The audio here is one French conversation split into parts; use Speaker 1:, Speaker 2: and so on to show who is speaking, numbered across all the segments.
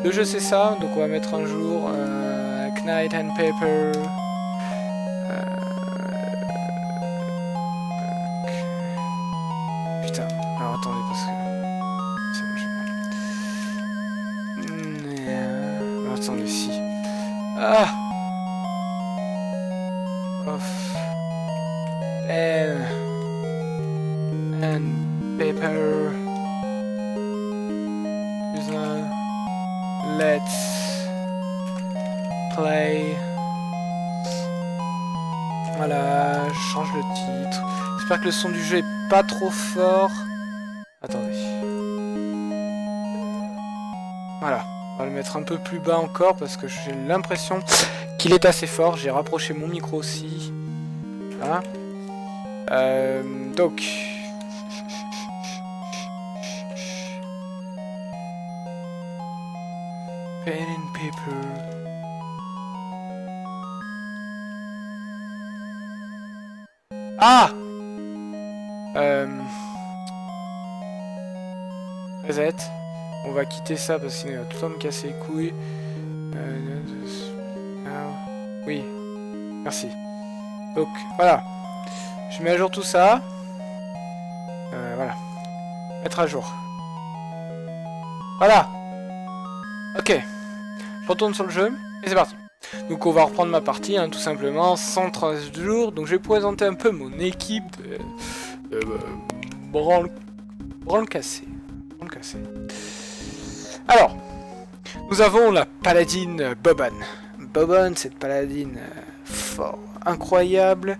Speaker 1: Le jeu c'est ça, donc on va mettre un jour Knight and Paper. Putain, alors attendez parce que... C'est bon, alors, attendez, si. Ah Off. Pen and paper. Let's play. Voilà, je change le titre. J'espère que le son du jeu est pas trop fort. Attendez. Voilà, on va le mettre un peu plus bas encore parce que j'ai l'impression qu'il est assez fort. J'ai rapproché mon micro aussi. Voilà. Donc... Pen and paper. Ah Reset. On va quitter ça parce que sinon il va tout le temps me casser les couilles. Oui. Merci. Donc voilà. Je mets à jour tout ça. Voilà. Mettre à jour. Voilà. Ok. Je retourne sur le jeu et c'est parti. Donc on va reprendre ma partie, hein, tout simplement, 113 jours. Donc je vais présenter un peu mon équipe de branle cassé. Alors, nous avons la paladine Boban. Boban, cette paladine fort, incroyable,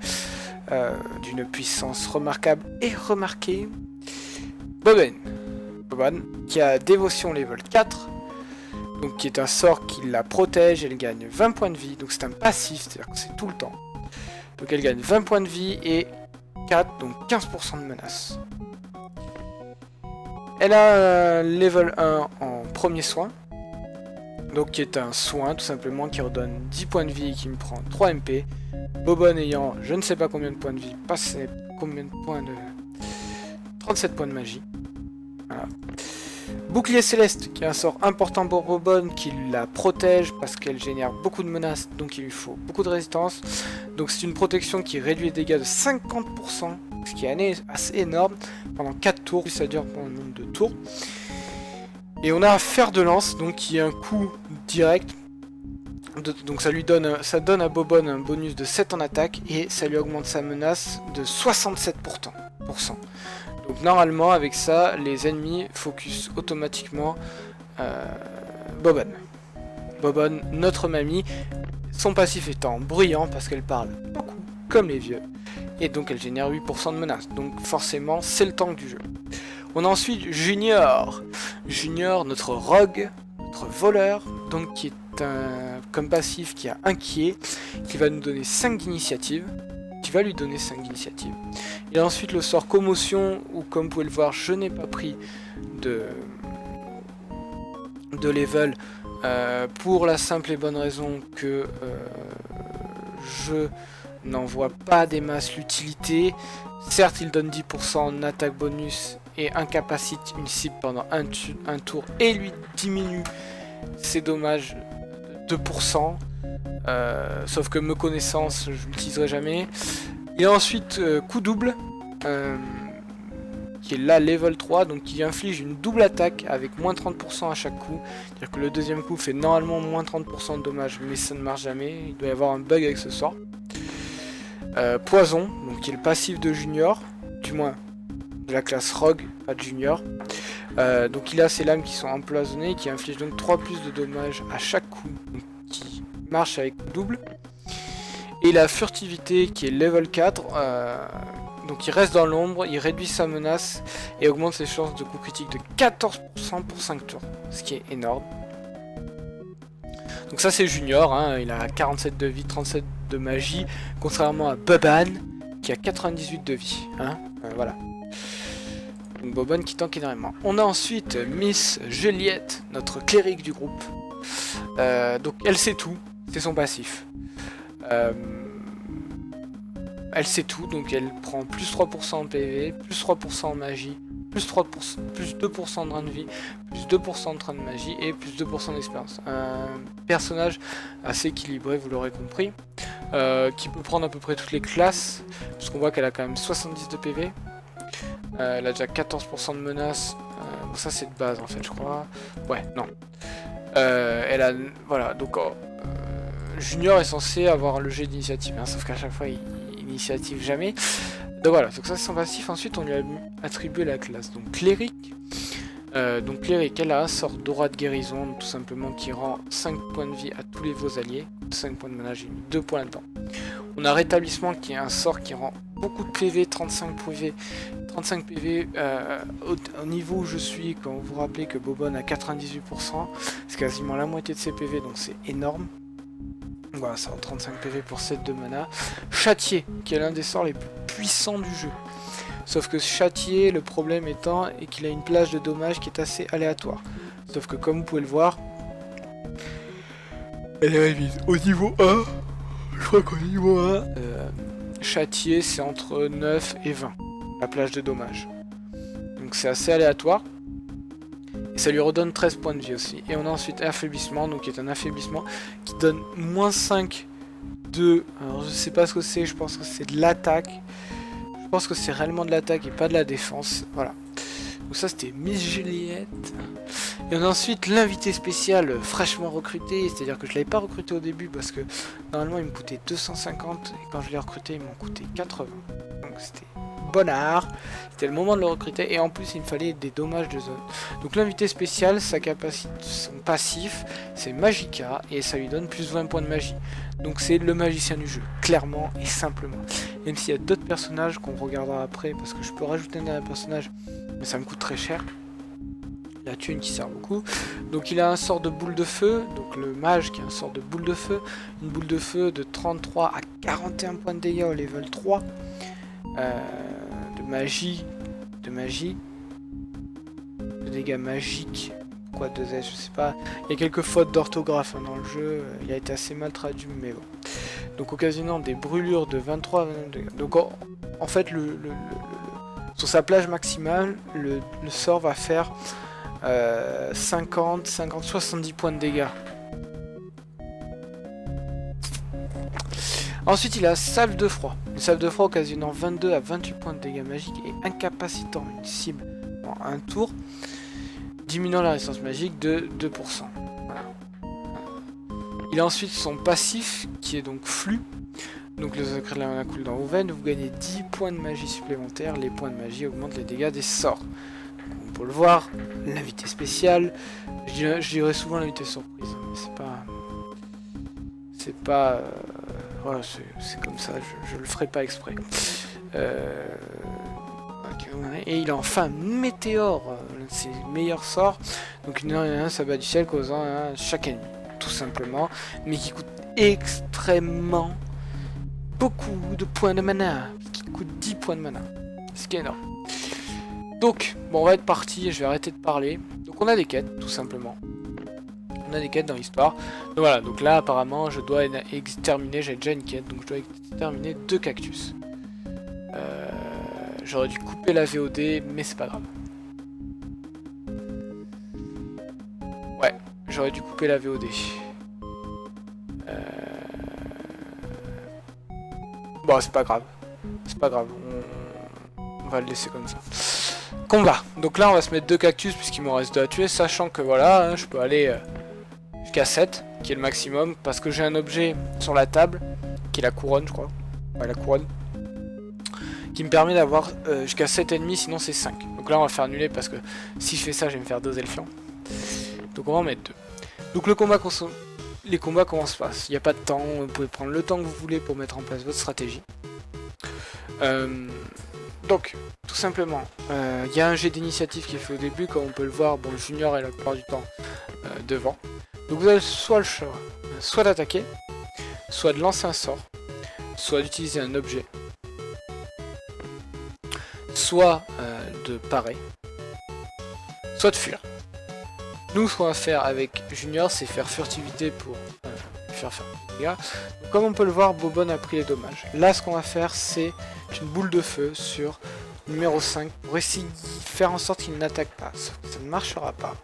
Speaker 1: d'une puissance remarquable et remarquée. Boban, qui a dévotion level 4. Donc qui est un sort qui la protège, elle gagne 20 points de vie, donc c'est un passif, c'est-à-dire que c'est tout le temps. Donc elle gagne 20 points de vie et 4, donc 15% de menace. Elle a un level 1 en premier soin, donc qui est un soin tout simplement qui redonne 10 points de vie et qui me prend 3 MP. Boban ayant je ne sais pas combien de points de vie, passé combien de points de... 37 points de magie. Voilà. Bouclier céleste, qui est un sort important pour Boban, qui la protège parce qu'elle génère beaucoup de menaces, donc il lui faut beaucoup de résistance. Donc c'est une protection qui réduit les dégâts de 50%, ce qui est assez énorme, pendant 4 tours, ça dure pendant un nombre de tours. Et on a Fer de lance, donc qui est un coup direct, donc ça donne à Boban un bonus de 7 en attaque, et ça lui augmente sa menace de 67%. Donc normalement avec ça, les ennemis focus automatiquement Boban. Boban, notre mamie, son passif étant bruyant parce qu'elle parle beaucoup comme les vieux. Et donc elle génère 8% de menace. Donc forcément c'est le tank du jeu. On a ensuite Junior. Junior, notre rogue, notre voleur, donc qui est comme passif qui a inquiet, qui va nous donner 5 d'initiative. Lui donner 5 d'initiative. Il a ensuite le sort commotion où comme vous pouvez le voir je n'ai pas pris de level pour la simple et bonne raison que je n'en vois pas des masses l'utilité. Certes il donne 10% en attaque bonus et incapacite une cible pendant un tour et lui diminue ses dommages de 2%. Sauf que me connaissant, je l'utiliserai jamais. Et ensuite coup double, qui est là level 3, donc qui inflige une double attaque avec moins 30% à chaque coup. C'est-à-dire que le deuxième coup fait normalement moins 30% de dommages, mais ça ne marche jamais. Il doit y avoir un bug avec ce sort. Poison, donc qui est le passif de Junior, du moins de la classe Rogue, pas de Junior. Donc il a ses lames qui sont empoisonnées, qui infligent donc 3 plus de dommages à chaque coup, donc, qui marche avec double. Et la furtivité qui est level 4, donc il reste dans l'ombre, il réduit sa menace et augmente ses chances de coup critique de 14% pour 5 tours, ce qui est énorme. Donc ça c'est Junior, hein, il a 47 de vie, 37 de magie, contrairement à Boban qui a 98 de vie. Hein, voilà. Donc Boban qui tank énormément. On a ensuite Miss Juliette, notre cléric du groupe. Donc elle sait tout, c'est son passif. Elle sait tout, donc elle prend plus 3% en PV, plus 3% en magie, plus 3%, plus 2% de drain de vie, plus 2% de train de magie et plus 2% d'expérience. Un personnage assez équilibré, vous l'aurez compris, qui peut prendre à peu près toutes les classes, puisqu'on voit qu'elle a quand même 70 de PV. Elle a déjà 14% de menace. Bon, ça c'est de base en fait, je crois. Ouais, non. Elle a, voilà, donc Junior est censé avoir le jet d'initiative, hein, sauf qu'à chaque fois il initiative jamais. Donc voilà, donc ça c'est son passif. Ensuite on lui a attribué la classe. Donc cléric. Elle a un sort d'aura de guérison, tout simplement qui rend 5 points de vie à tous vos alliés. 5 points de mana, j'ai mis 2 points là-dedans. On a rétablissement qui est un sort qui rend beaucoup de PV, 35 PV. 35 PV au niveau où je suis, quand vous vous rappelez que Bobonne a 98%, c'est quasiment la moitié de ses PV, donc c'est énorme. Voilà, ça rend 35 PV pour 7 de mana. Châtier, qui est l'un des sorts les plus puissants du jeu. Sauf que Châtier, le problème étant est qu'il a une plage de dommages qui est assez aléatoire. Sauf que comme vous pouvez le voir, elle est révise au niveau 1. Je crois qu'au niveau 1, Châtier c'est entre 9 et 20. La plage de dommages. Donc c'est assez aléatoire. Et ça lui redonne 13 points de vie aussi. Et on a ensuite affaiblissement, donc qui est un affaiblissement qui donne moins 5 de... Alors je sais pas ce que c'est, je pense que c'est de l'attaque. Je pense que c'est réellement de l'attaque et pas de la défense. Voilà. Donc ça c'était Miss Juliette. Et on a ensuite l'invité spécial fraîchement recruté. C'est-à-dire que je l'avais pas recruté au début parce que normalement il me coûtait 250. Et quand je l'ai recruté il m'en coûtait 80. Donc c'était... bonnard, c'était le moment de le recruter et en plus il me fallait des dommages de zone. Donc l'invité spécial, sa capacité, son passif, c'est Magica et ça lui donne plus 20 points de magie. Donc c'est le magicien du jeu, clairement et simplement. Même s'il y a d'autres personnages qu'on regardera après parce que je peux rajouter un dernier personnage, mais ça me coûte très cher. La thune qui sert beaucoup. Donc il a un sort de boule de feu, donc le mage qui a un sort de boule de feu, une boule de feu de 33 à 41 points de dégâts au level 3. De magie, de dégâts magiques, pourquoi 2S, je sais pas, il y a quelques fautes d'orthographe hein, dans le jeu, il a été assez mal traduit, mais bon. Donc occasionnant des brûlures de 23 à 22 dégâts. Donc en fait, sur sa plage maximale, le sort va faire 50, 70 points de dégâts. Ensuite, il a salve de froid. Une salve de froid occasionnant 22 à 28 points de dégâts magiques et incapacitant une cible en un tour, diminuant la résistance magique de 2%. Voilà. Il a ensuite son passif qui est donc flux. Donc le secret de la mana cooldown ouvert, vous gagnez 10 points de magie supplémentaires. Les points de magie augmentent les dégâts des sorts. Donc, on peut le voir, l'invité spécial. Je dirais souvent l'invité surprise, mais c'est pas voilà, c'est comme ça, je le ferai pas exprès. Et il a enfin Météore, l'un de ses meilleurs sorts. Donc une s'abat du ciel causant chaque ennemi, tout simplement. Mais qui coûte extrêmement beaucoup de points de mana. Qui coûte 10 points de mana. Ce qui est énorme. Donc, bon, on va être parti, je vais arrêter de parler. Donc on a des quêtes, tout simplement. On a des quêtes dans l'histoire. Donc voilà, donc là apparemment je dois exterminer, j'ai déjà une quête, donc je dois exterminer 2 cactus. J'aurais dû couper la VOD, mais c'est pas grave. Ouais, j'aurais dû couper la VOD. Bon, c'est pas grave. C'est pas grave, on va le laisser comme ça. Combat. Donc là on va se mettre 2 cactus puisqu'il m'en reste 2 à tuer, sachant que voilà, hein, je peux aller... jusqu'à 7, qui est le maximum, parce que j'ai un objet sur la table, qui est la couronne, je crois. Ouais, la couronne. Qui me permet d'avoir jusqu'à 7 ennemis, sinon c'est 5. Donc là, on va faire annuler, parce que si je fais ça, je vais me faire 2 elfions. Donc on va en mettre 2. Donc le combat, les combats, comment se passe? Il n'y a pas de temps, vous pouvez prendre le temps que vous voulez pour mettre en place votre stratégie. Donc, tout simplement, il y a un jet d'initiative qui est fait au début, comme on peut le voir, bon, le junior est la plupart du temps devant. Donc vous avez soit le choix, soit d'attaquer, soit de lancer un sort, soit d'utiliser un objet, soit de parer, soit de fuir. Nous, ce qu'on va faire avec Junior, c'est faire furtivité pour faire des dégâts. Comme on peut le voir, Bobonne a pris les dommages. Là, ce qu'on va faire, c'est une boule de feu sur numéro 5 pour essayer de faire en sorte qu'il n'attaque pas. Sauf que ça ne marchera pas.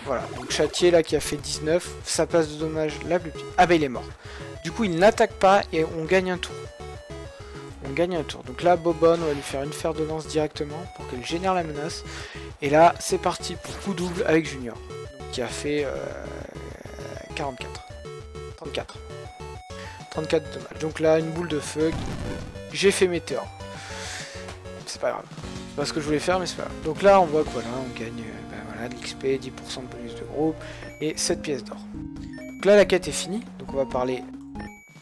Speaker 1: Voilà, donc Châtier là qui a fait 19, sa place de dommage la plus petite. Ah bah il est mort. Du coup il n'attaque pas et on gagne un tour. On gagne un tour. Donc là Bobonne, on va lui faire une fer de lance directement pour qu'elle génère la menace. Et là c'est parti pour coup double avec Junior. Donc, qui a fait 44. 34. 34 de dommage. Donc là une boule de feu. J'ai fait météore. C'est pas grave. C'est pas ce que je voulais faire mais c'est pas grave. Donc là on voit que voilà, on gagne de l'XP, 10% de bonus de groupe et 7 pièces d'or. Donc là la quête est finie, donc on va parler,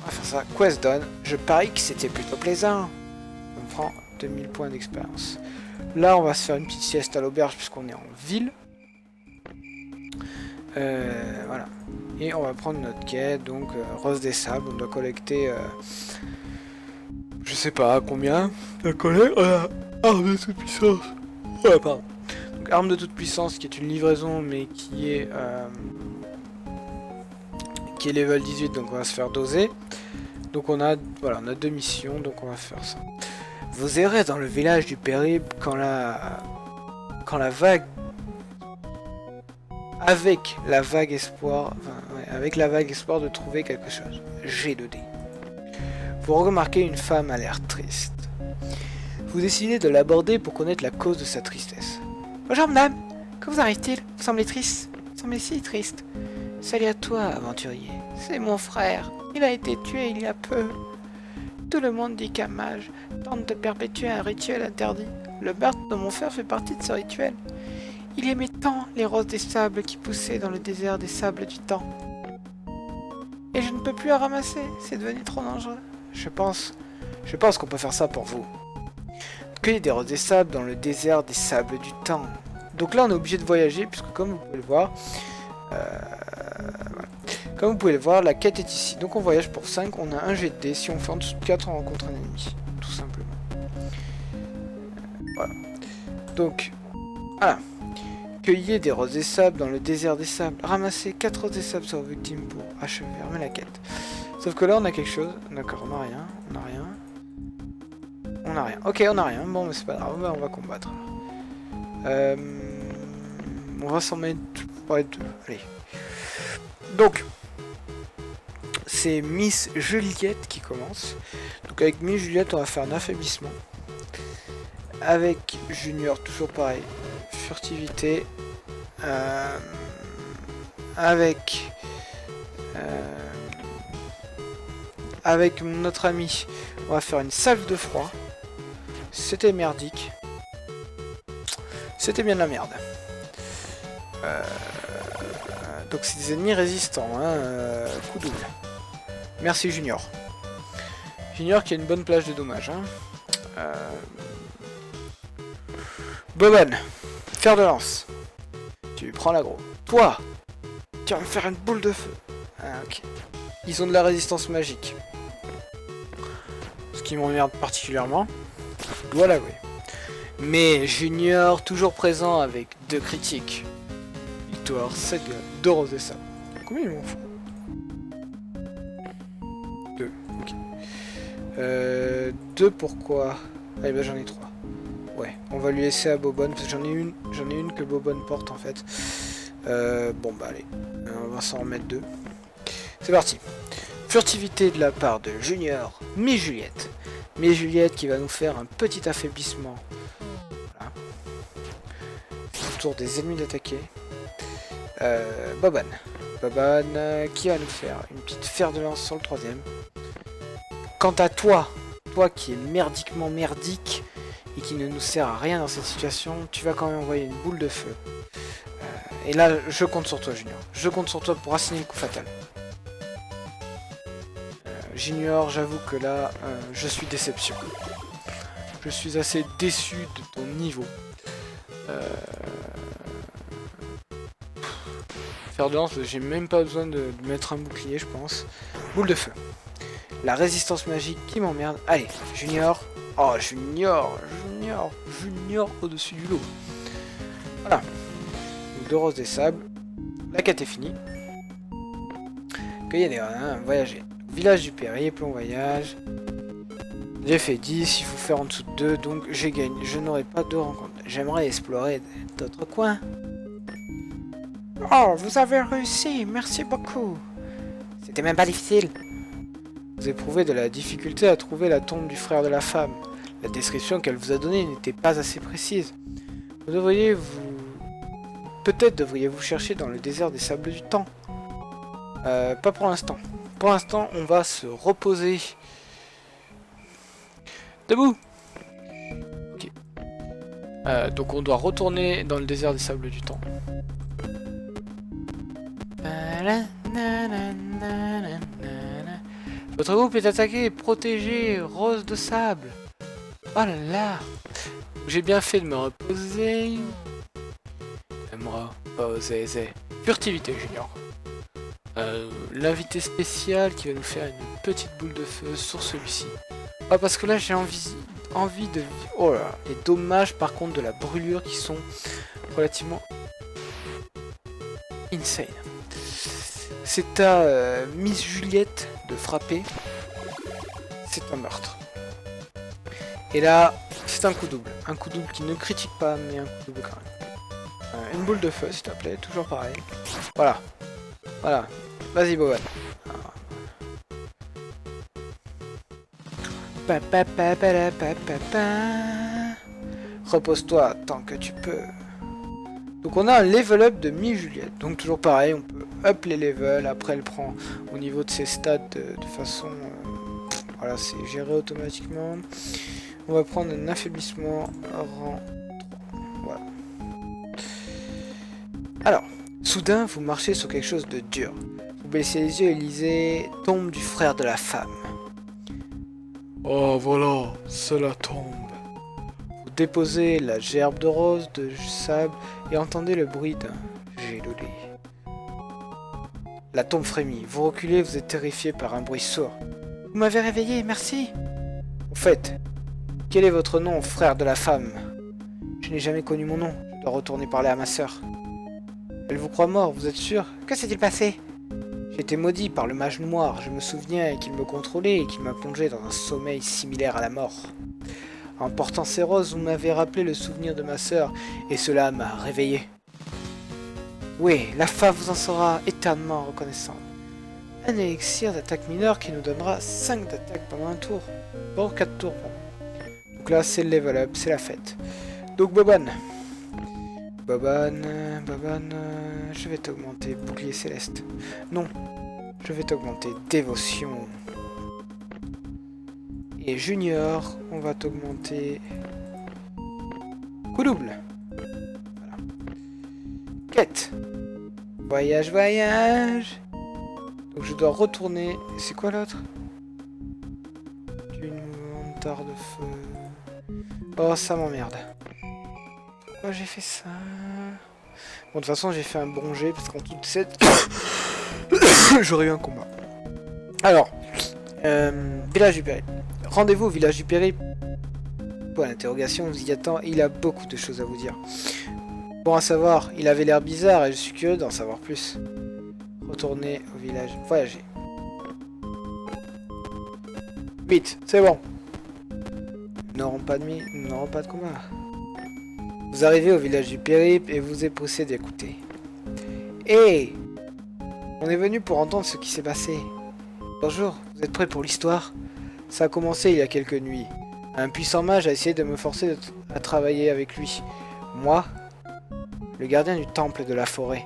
Speaker 1: on va faire ça, quest done, je parie que c'était plutôt plaisant. On prend 2000 points d'expérience. Là on va se faire une petite sieste à l'auberge puisqu'on est en ville. Voilà. Et on va prendre notre quête, donc Rose des Sables, on doit collecter, je sais pas combien, la collecte, arme de toute puissance. Ouais, pardon. Donc, arme de toute puissance qui est une livraison mais qui est level 18, donc on va se faire doser. Donc on a voilà, on a 2 missions, donc on va faire ça. Vous errez dans le village du périple quand la vague avec la vague espoir de trouver quelque chose. G2D. Vous remarquez une femme à l'air triste. Vous décidez de l'aborder pour connaître la cause de sa tristesse. Bonjour madame, que vous arrive-t-il? Vous semblez triste. Vous semblez si triste. Salut à toi, aventurier. C'est mon frère. Il a été tué il y a peu. Tout le monde dit qu'un mage tente de perpétuer un rituel interdit. Le meurtre de mon frère fait partie de ce rituel. Il aimait tant les roses des sables qui poussaient dans le désert des sables du temps. Et je ne peux plus en ramasser. C'est devenu trop dangereux. Je pense qu'on peut faire ça pour vous. Cueillir des roses des sables dans le désert des sables du temps. Donc là on est obligé de voyager puisque comme vous pouvez le voir, voilà. Comme vous pouvez le voir, la quête est ici. Donc on voyage pour 5, on a un jet de dés. Si on fait en dessous de 4, on rencontre un ennemi. Tout simplement. Voilà. Donc, voilà. Cueillez des roses des sables dans le désert des sables. Ramassez 4 roses des sables sur vos victimes pour achever la quête. Sauf que là on a quelque chose. D'accord, on a rien. On a rien. On a rien. Ok, on a rien. Bon, mais c'est pas grave. On va combattre. On va s'en mettre pour les deux. Allez. Donc, c'est Miss Juliette qui commence. Donc avec Miss Juliette, on va faire un affaiblissement. Avec Junior, toujours pareil. Furtivité. Avec notre ami, on va faire une salve de froid. C'était merdique. C'était bien de la merde. Donc c'est des ennemis résistants, hein, coup double. Merci Junior. Junior qui a une bonne plage de dommages. Hein. Bobonne, fer de lance. Tu prends l'aggro. Toi, tu vas me faire une boule de feu. Ah, ok. Ils ont de la résistance magique. Ce qui m'emmerde particulièrement. Je dois l'avouer. Mais Junior, toujours présent avec 2 critiques. Victoire, 7 gueules, 2 roses et ça. Combien il m'en faut? 2, ok. 2 pourquoi? Ah ben j'en ai 3. Ouais, on va lui laisser à Bobonne, parce que j'en ai une que Bobonne porte en fait. Bon bah allez, on va s'en remettre 2. C'est parti. Furtivité de la part de Junior, Miss Juliette. Miss Juliette qui va nous faire un petit affaiblissement. Voilà. Autour des ennemis d'attaquer. Bobonne. Bobonne qui va nous faire une petite fer de lance sur le 3ème. Quant à toi qui est merdiquement merdique et qui ne nous sert à rien dans cette situation, tu vas quand même envoyer une boule de feu. Et là, je compte sur toi, Junior. Je compte sur toi pour assigner le coup fatal. Junior, j'avoue que là, je suis déception. Je suis assez déçu de ton niveau. Fer de lance, j'ai même pas besoin de mettre un bouclier, je pense. Boule de feu. La résistance magique qui m'emmerde. Allez, Junior. Oh, Junior au-dessus du lot. Voilà. 2 roses des sables. La quête est finie. Cueillez des grains, voyager. Village du périple, on voyage. J'ai fait 10, il faut faire en dessous de 2, donc j'ai gagné. Je n'aurai pas de rencontre. J'aimerais explorer d'autres coins. Oh, vous avez réussi, merci beaucoup. C'était même pas difficile. Vous éprouvez de la difficulté à trouver la tombe du frère de la femme. La description qu'elle vous a donnée n'était pas assez précise. Peut-être devriez-vous chercher dans le désert des sables du temps. Pas pour l'instant. Pour l'instant, on va se reposer. Debout. Ok. Donc on doit retourner dans le désert des sables du temps. Votre groupe est attaqué et protégé, rose de sable. Oh là là. J'ai bien fait de me reposer. Furtivité, Junior. L'invité spécial qui va nous faire une petite boule de feu sur celui-ci. Ah, parce que là j'ai envie de... Oh là, les dommages par contre de la brûlure qui sont relativement insane. C'est à Miss Juliette de frapper. C'est un meurtre. Et là, c'est un coup double. Un coup double qui ne critique pas, mais un coup double quand même. Une boule de feu, s'il te plaît, toujours pareil. Voilà. Voilà. Vas-y, Boban. Repose-toi tant que tu peux. Donc on a un level up de mi-Juliette. Donc toujours pareil, on peut up les levels. Après elle prend au niveau de ses stats de façon... voilà, c'est géré automatiquement. On va prendre un affaiblissement rang 3. Voilà. Alors, soudain vous marchez sur quelque chose de dur. Vous baissez les yeux et lisez « Tombe du frère de la femme ». Oh voilà, c'est la tombe. Vous déposez la gerbe de rose, de sable et entendez le bruit d'un jet de lait. La tombe frémit. Vous reculez, vous êtes terrifié par un bruit sourd. Vous m'avez réveillé, merci. Au fait, quel est votre nom, frère de la femme? Je n'ai jamais connu mon nom. Je dois retourner parler à ma sœur. Elle vous croit mort, vous êtes sûr? Que s'est-il passé? J'ai été maudit par le mage noir. Je me souviens qu'il me contrôlait et qu'il m'a plongé dans un sommeil similaire à la mort. En portant ces roses, vous m'avez rappelé le souvenir de ma sœur, et cela m'a réveillé. Oui, la femme vous en sera éternellement reconnaissante. Un élixir d'attaque mineure qui nous donnera 5 d'attaque pendant un tour. Bon, 4 tours, bon. Donc là, c'est le level up, c'est la fête. Donc Boban. Boban, je vais t'augmenter bouclier céleste. Non, je vais t'augmenter dévotion. Et Junior, on va t'augmenter coup double. Voilà. Quête. Voyage, voyage. Donc je dois retourner. C'est quoi l'autre? Une montard de feu. Oh, ça m'emmerde. Pourquoi j'ai fait ça? Bon, de toute façon, j'ai fait un bon jet parce qu'en toute cette... j'aurais eu un combat. Alors, village du périple. Rendez-vous au village du périple. Point d'interrogation, vous y attend. Il a beaucoup de choses à vous dire. Bon à savoir, il avait l'air bizarre et je suis curieux d'en savoir plus. Retournez au village. Voyager. Vite, c'est bon. Nous n'aurons pas de nous n'aurons pas de combat. Vous arrivez au village du périple et vous êtes pressé d'écouter. Hé! On est venu pour entendre ce qui s'est passé. Bonjour, vous êtes prêts pour l'histoire? Ça a commencé il y a quelques nuits. Un puissant mage a essayé de me forcer à travailler avec lui. Moi, le gardien du temple de la forêt.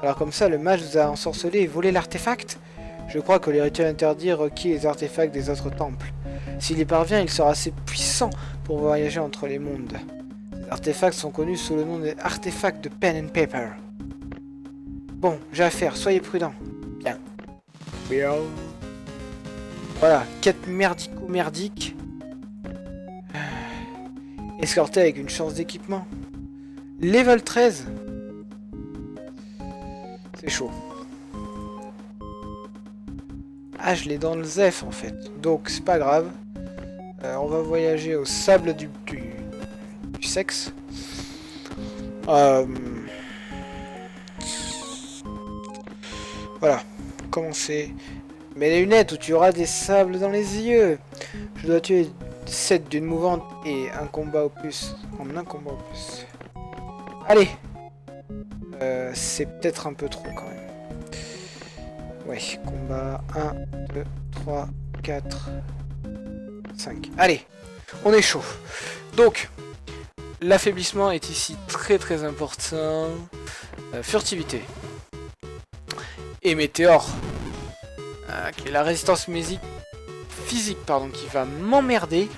Speaker 1: Alors comme ça, le mage vous a ensorcelé et volé l'artefact? Je crois que les rituels interdits requis les artefacts des autres temples. S'il y parvient, il sera assez puissant pour voyager entre les mondes. Ces artefacts sont connus sous le nom des artefacts de pen and paper. Bon, j'ai affaire, soyez prudents. Bien. Voilà, quête merdico-merdique. Escorté avec une chance d'équipement. Level 13. C'est chaud. Ah, je l'ai dans le Zef en fait. Donc c'est pas grave. On va voyager au sable du sexe. Voilà. Commencer. Mais les lunettes où tu auras des sables dans les yeux. Je dois tuer 7 d'une mouvante et un combat au plus. En un combat au plus. Allez. C'est peut-être un peu trop quand même. Ouais, combat 1, 2, 3, 4, 5. Allez, on est chaud. Donc, l'affaiblissement est ici très important. Furtivité. Et météore. Qui est la résistance physique, pardon, qui va m'emmerder.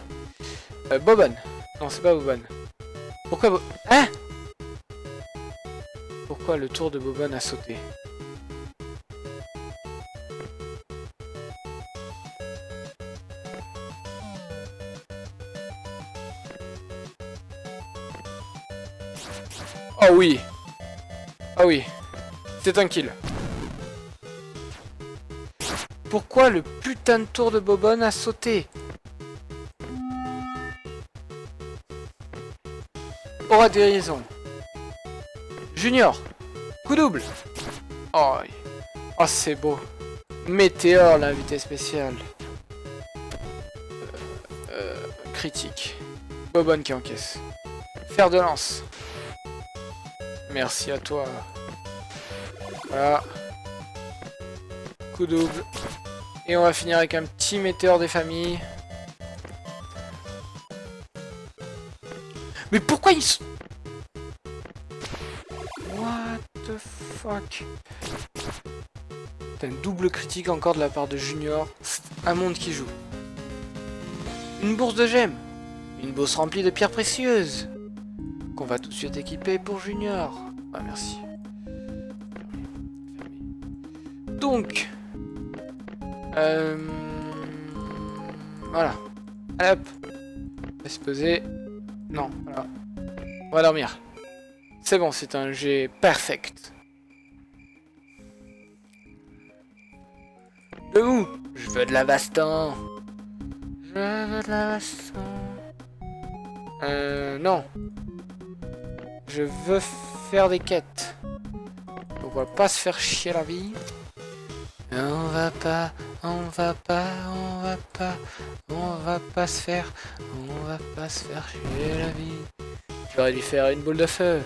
Speaker 1: Bobonne. Non, c'est pas Bobonne. Pourquoi Hein? Pourquoi le tour de Bobonne a sauté? Oh oui. Ah oui. C'est un kill. Pourquoi le putain de tour de Bobonne a sauté? Aura de guérison. Junior. Coup double. Oh, oh c'est beau. Météore, l'invité spécial. Critique. Bobonne qui encaisse. Fer de lance. Merci à toi. Voilà. Coup double. Et on va finir avec un petit météore des familles. Mais pourquoi ils sont... What the fuck? T'as une double critique encore de la part de Junior. C'est un monde qui joue. Une bourse de gemmes. Une bourse remplie de pierres précieuses. Qu'on va tout de suite équiper pour Junior. Ah merci. Donc... Voilà. Allez hop. On va se poser. Non, voilà. On va dormir. C'est bon, c'est un jet perfect. Debout. Je veux de la baston. Je veux de la baston. Non. Je veux faire des quêtes. On va pas se faire chier la vie. On va pas se faire chier la vie. J'aurais dû faire une boule de feu.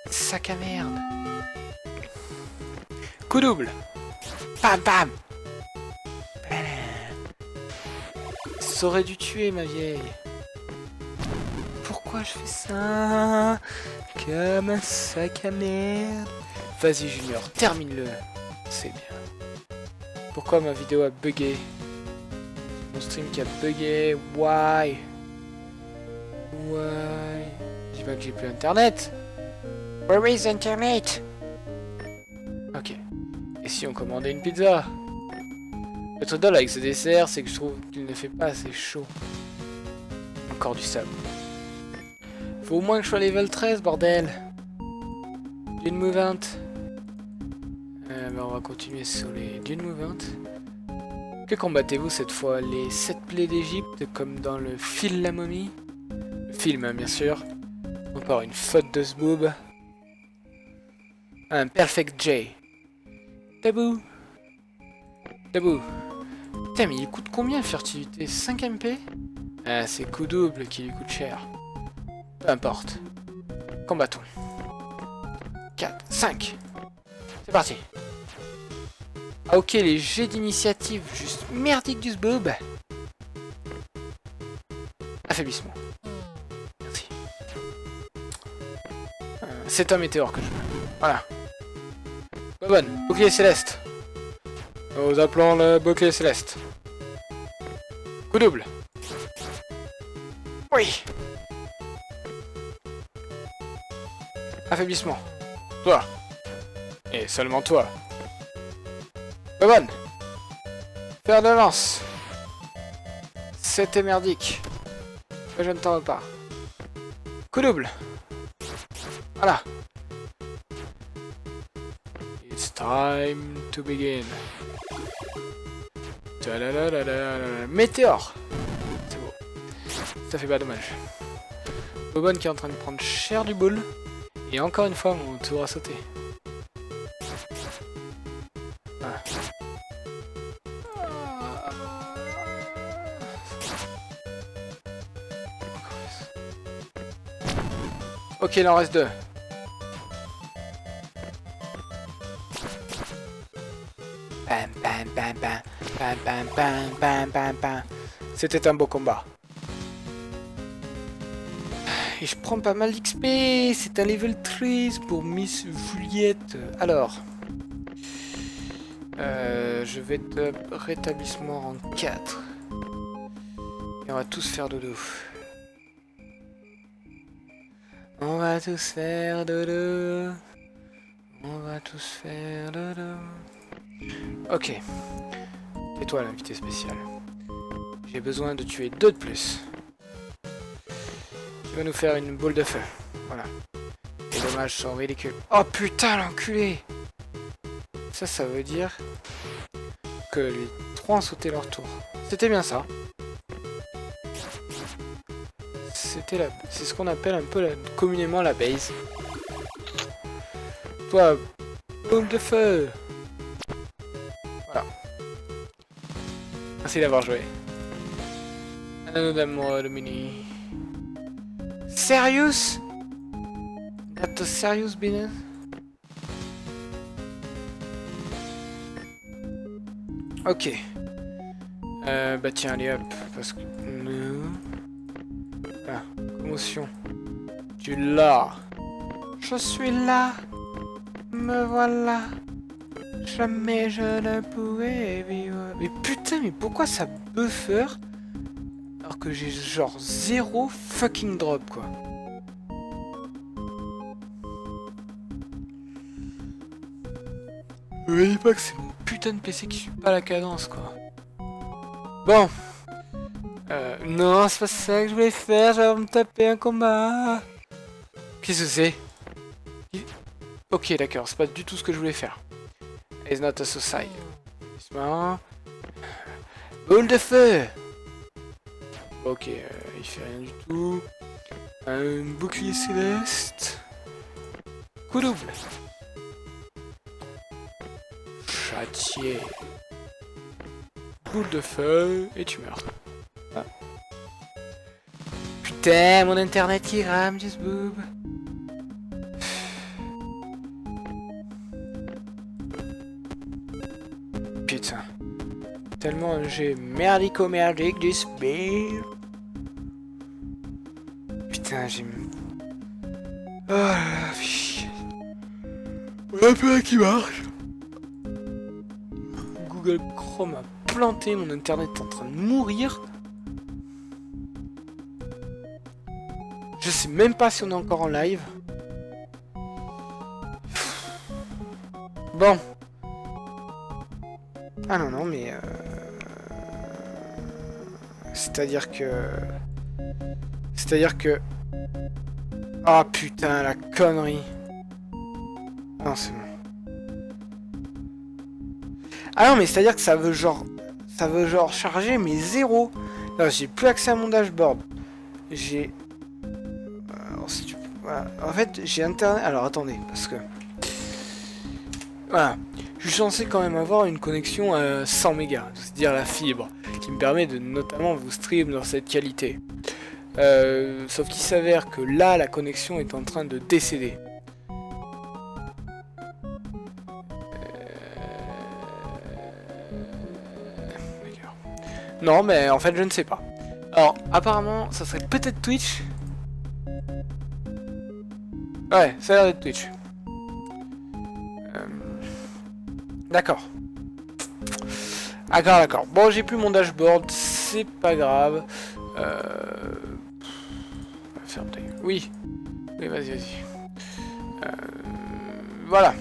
Speaker 1: Sac à merde. Coup double. Bam bam. Ça aurait dû tuer ma vieille. Pourquoi je fais ça? Comme un sac à merde. Vas-y Junior, termine-le. C'est bien. Pourquoi ma vidéo a bugué? Mon stream qui a bugué. Why? Why? Dis pas que j'ai plus internet. Where is internet? Ok. Et si on commandait une pizza? Le truc drôle avec ce dessert, c'est que je trouve qu'il ne fait pas assez chaud. Encore du sable. Faut au moins que je sois level 13, bordel. D'une mouvante. Ben on va continuer sur les dunes mouvantes. Que combattez-vous cette fois? Les 7 plaies d'Égypte, comme dans le film La Momie? Le film, hein, bien sûr. Encore une faute de ce boob. Un Perfect J. Tabou. Tabou. Putain, mais il coûte combien furtivité? 5 MP? Ah, c'est coup double qui lui coûte cher. Peu importe. Combattons. 4, 5. C'est parti. Ah ok, les jets d'initiative juste merdiques du sboob. Affaiblissement. Merci. C'est un météore que je veux. Voilà. Bobonne, bouclier céleste. Nous appelons le bouclier céleste. Coup double. Oui. Affaiblissement. Toi. Et seulement toi. Bobonne. Fer de lance. C'était merdique. Mais je ne t'en veux pas. Coup double. Voilà. It's time to begin. Météore. C'est beau. Ça fait pas dommage. Bobonne qui est en train de prendre cher du boule. Et encore une fois, mon tour a sauté. Voilà. Ok, il en reste 2. Bam, bam, bam, bam, bam, bam, bam, bam, bam, bam. C'était un beau combat. Et je prends pas mal d'XP. C'est un level 13 pour Miss Juliette. Alors. Je vais te rétablissement en 4. Et on va tous faire dodo. On va tous faire dodo. On va tous faire dodo. Ok. Tais-toi l'invité spécial. J'ai besoin de tuer 2 de plus. Tu vas nous faire une boule de feu. Voilà. Les dommages sont ridicules. Oh putain l'enculé! Ça veut dire que les 3 ont sauté leur tour. C'était bien ça. C'est ce qu'on appelle un peu communément la base. Toi, boule de feu. Voilà. Merci d'avoir joué. Un anneau d'amour de mini. Serious? That's a serious business? Ok. Bah tiens, allez hop, parce que... Ah, commotion. Tu l'as. Je suis là. Me voilà. Jamais je ne pouvais vivre. Mais putain, mais pourquoi ça buffer alors que j'ai genre 0 fucking drop, quoi. Ne me dis pas que c'est mon putain de PC qui suit pas la cadence, quoi. Bon. Non, c'est pas ça que je voulais faire, j'allais me taper un combat. Qu'est-ce que c'est? Ok, d'accord, c'est pas du tout ce que je voulais faire. It's not a suicide. Doucement. Boule de feu. Ok, il fait rien du tout. Un bouclier céleste. Coup double. Châtier. Boule de feu. Et tu meurs. Ah. Putain, mon internet qui rame, just boob. Putain. Tellement un jeu merdico-merdique du spire. Putain, j'ai... Oh là là, fichier. On a plus un qui marche. Google Chrome a planté, mon internet est en train de mourir. Je sais même pas si on est encore en live. Bon. Ah non, non, mais... C'est-à-dire que... Oh putain, la connerie. Non, c'est bon. Ah non, mais c'est-à-dire que ça veut genre charger mes 0. Là, j'ai plus accès à mon dashboard. J'ai... Alors, si tu... voilà. En fait, j'ai internet... Alors, attendez, parce que... Voilà. Je suis censé quand même avoir une connexion à 100 mégas, c'est-à-dire la fibre, qui me permet de notamment vous stream dans cette qualité. Sauf qu'il s'avère que là, la connexion est en train de décéder. Non, mais en fait, je ne sais pas. Alors, apparemment, ça serait peut-être Twitch. Ouais, ça a l'air d'être Twitch. D'accord. D'accord, d'accord. Bon, j'ai plus mon dashboard, c'est pas grave. Ferme ta gueule. Oui. Oui, vas-y, vas-y. Voilà.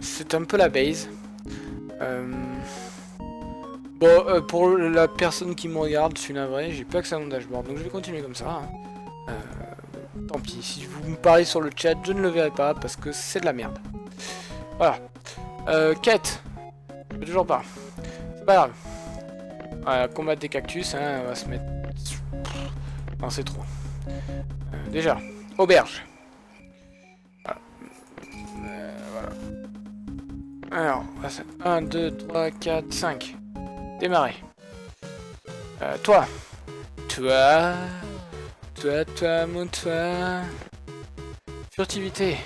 Speaker 1: C'est un peu la base. Bon, pour la personne qui me regarde, je suis navré, j'ai pas accès à mon dashboard, donc je vais continuer comme ça. Hein. Tant pis, si vous me parlez sur le chat, je ne le verrai pas, parce que c'est de la merde. Voilà. Quête. Je peux toujours pas. C'est pas grave. Voilà, combattre des cactus, hein, on va se mettre... Non, c'est trop. Déjà, auberge. Voilà. Voilà. Alors, 1, 2, 3, 4, 5. Démarrer. Toi. Amuse-toi, amuse-toi. Furtivité.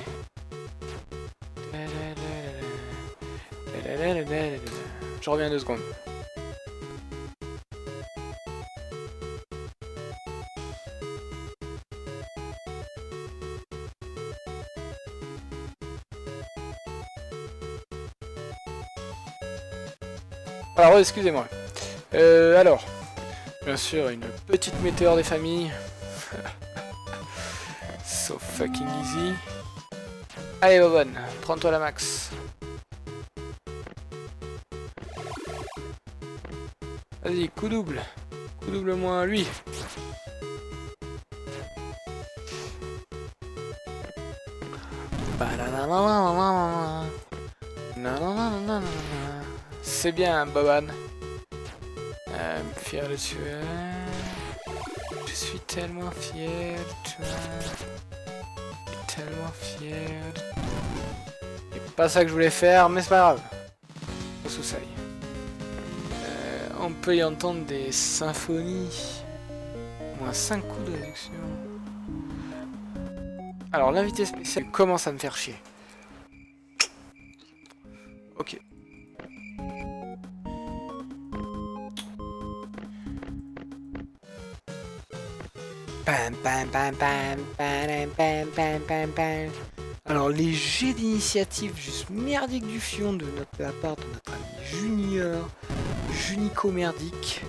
Speaker 1: Je reviens 2 secondes. Alors, excusez-moi. Alors, bien sûr, une petite météore des familles. So fucking easy. Allez, Bobonne, prends-toi la max. Vas-y, coup double. Coup double moins lui. C'est bien, Boban. Fier de toi. Je suis tellement fier de toi. Je suis tellement fier de toi. C'est pas ça que je voulais faire, mais c'est pas grave. Au sous-sail. On peut y entendre des symphonies. Moins 5 coups de réduction. Alors l'invité spécial commence à me faire chier. Ok. Pam pam pam pam pam pam pam pam pam. Alors les jets d'initiative juste merdiques du fion de la part de notre ami Junior. Junico merdique.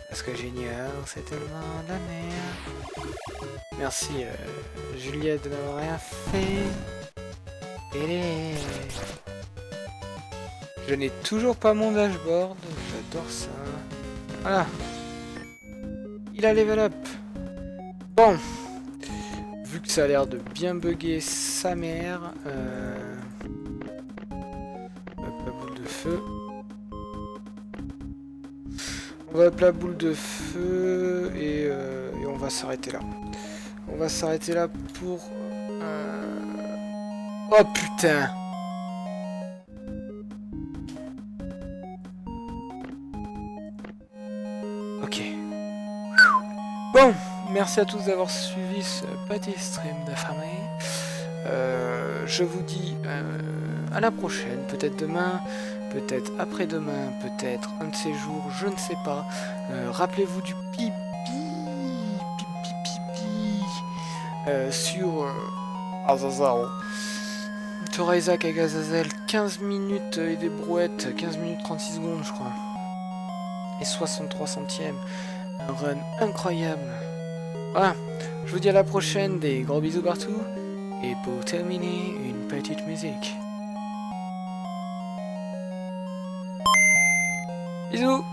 Speaker 1: Parce que Junior, c'est tellement de la merde. Merci Juliette de n'avoir rien fait. Et je n'ai toujours pas mon dashboard. J'adore ça. Voilà. Il a level up. Bon. Vu que ça a l'air de bien bugger sa mère. Hop, la boule de feu. On va hop la boule de feu et on va s'arrêter là. On va s'arrêter là pour... Oh putain! Ok. Bon, merci à tous d'avoir suivi ce petit stream de famille. Je vous dis à la prochaine, peut-être demain, peut-être après-demain, peut-être un de ces jours, je ne sais pas. Rappelez-vous du pipi sur Azazel. Tora Isaac avec Azazel, 15 minutes et des brouettes, 15 minutes 36 secondes je crois. Et 63 centièmes. Un run incroyable. Voilà, je vous dis à la prochaine, des gros bisous partout. Et pour terminer, une petite musique. Bisous.